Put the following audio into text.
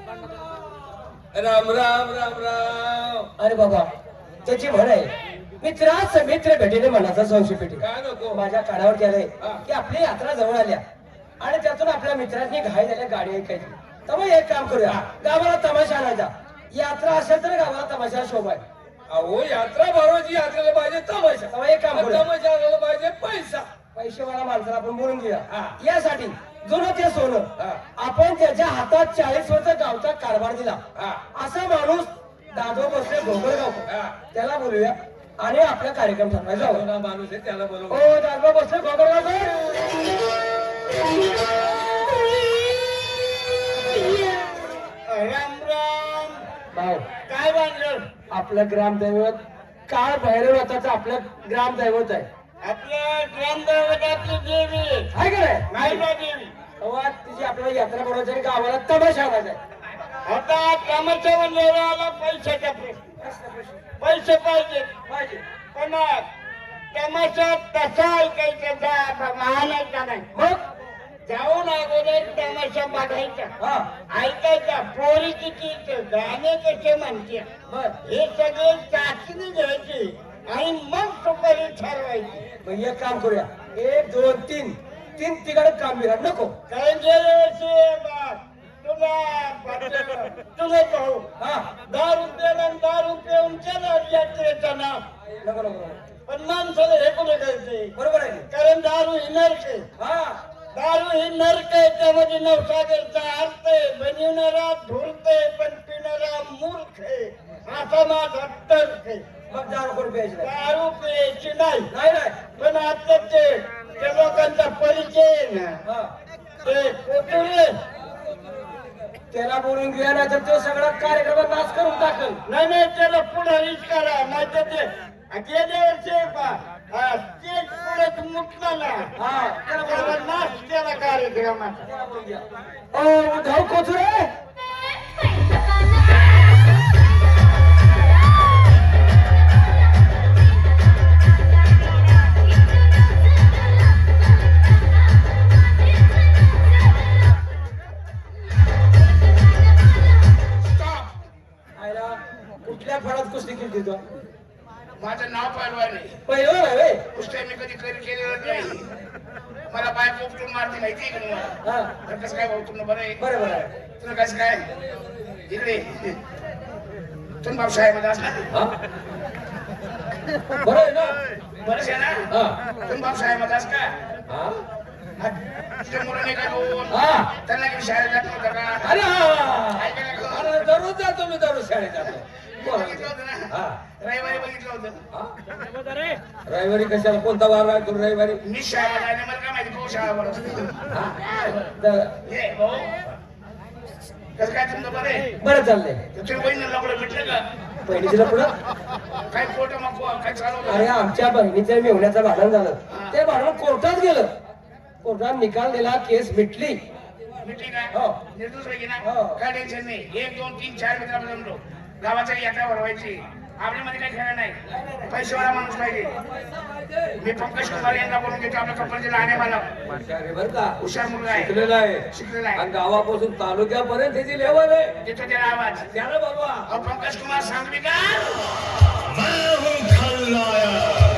राम राम राम राम. अरे बाबा त्याची म्हण आहे मित्राच मित्र भेटीने मनाचा संशय पेटी. काय नको माझ्या कानावर आलंय हा. की आपली यात्रा जवळ आल्या आणि त्यातून आपल्या मित्रांनी घाई झाल्या गाडी ऐकायची. तर मग एक काम करूया गावाला तमाशा आणायचा. यात्रा असेल तर गावाला तमाशा शोभा आहे. अहो यात्रा भरवायची यात्रेला पाहिजे तमाशा. तेव्हा एक काम करूया तमाशा आणायला पाहिजे पैसा. पैसेवाला माणसाला आपण बोलून घेऊया. हा. यासाठी जुनं ते सोनं हा. आपण त्याच्या हातात 40 वर्ष गावचा कारभार दिला हा. असा माणूस दादो बसले गोगलगाव हा. त्याला बोलूया आणि आपला कार्यक्रम ठरवायचा. जुना माणूस आहे त्याला बरोबर. ओ दादो बसले गोगलगाव राम राम. भाऊ काय बांधलं? आपलं ग्रामदैवत काळ भैरवताचं आपलं ग्रामदैवत आहे. आपल्या ग्रामदैवत आपली देवी आहे का नाही? मायला देवी. तेव्हा तिची आपल्याला यात्रा बनवायची आणि गावाला तमाशा आणायचा आहे. आता कामाच्या आला पैशाचा प्रश्न. पैसे पाहिजे पाहिजे. पण तमाशा तसा ऐकायचा महालायचा नाही. मग जाऊन अगोदर तमाशा बघायचा हा ऐकायचा. पोरी किती गाणे कसे म्हणते बर हे सगळे चाचणी घ्यायची आणि मग सुपारी ठरवायची. मग एक काम करूया 1 2 3 तीन तिकडे काम बिघाड नको. कारण गेल्या वर्षी तुला भाऊ हा 10 रुपयाला 10 रुपये केलं यात्रेचं नाव. नको नको नको. पण माणसाला हे कोणी करायचे? बरोबर आहे की? कारण दारू ही नरक आहे. हा दारू ही नरक आहे. त्यामध्ये नवसागरचा अर्थ आहे. बनवणारा धुरते पण पिणारा मूर्ख आहे असा माझा तर्क आहे. मग 10 रुपये प्यायचे नाही. दारू प्यायची नाही. नाही नाही पण आता त्या लोकांचा परिचय आहे ना हा ते कोटुरे. त्याला बोलून घेऊया नाही तर तो सगळा कार्यक्रम नाश करून टाकल. नाही नाही त्याला पुढारीच करा. नाही तर ते गेल्या वर्षी स्टेज पुढे मुटला ना हा त्याला नाश केला कार्यक्रमाचा. त्याला बोलून घ्या. ओ उद्धव कोचुरे आयला कुठल्या फळात कुस्ती केली तो? माझं नाव पालवान आहे. पहिलं आहे कुस्त्या मी कधी केलेलं नाही. मला बायको उपटून मारते माहिती आहे का तुम्हाला? हा तर कसं काय भाऊ तुला बरं आहे? बरोबर आहे. तुला कसं काय इकडे तुम्ही भाऊसाहेब असणार हा बरं आहे ना. बरंच आहे ना. हा तुम्ही भाऊसाहेब अस का? हा तुझ्या मुलाने काय बोल हा त्यांना काही शाळेत जात नव्हतं का? अरे हा ऐकायला का? अरे दररोज जातो मी दररोज शाळेत जातो. बघितलं होतं ना. हा रविवारी बघितलं होतं. हा? रविवारी कशाला कोणता वार आहे तू रविवारी? मी शाळेला जाणे मला काय माहिती भाऊ शाळा बरं असते. हा? तर ये भाऊ कसं काय तुमचं बरं आहे? बरं चाललंय. तुमच्या बहिणीला लपडं भेटलं का? बहिणीला पुढं काय खोटं मग काय चालवलं? अरे आमच्या बहिणीचं मेवण्याचं भांडण झालं. ते भांडण कोर्टात गेलं. कोर्टात निकाल दिला केस मिटली. मिटिंग आहे हो. निर्दोष पैकी ना हो. काय टेन्शन नाही. 1 2 3 4 मित्र आपण जमलो गावाच्या यात्रा भरवायची. आपल्यामध्ये काही खेळ नाही. पैसेवाला माणूस पाहिजे. मी पंकज कुमार यांना बोलून घेतो. आपल्या कंपनीचे लहान आहे मला अरे बरं का हुशार मुलगा आहे. शिकलेला आहे शिकलेला आहे. आणि गावापासून तालुक्यापर्यंत त्याची लेवल आहे. देतो त्याला आवाज. त्याला बघवा अहो पंकज कुमार सांगवी का? मैं हूँ खलनायक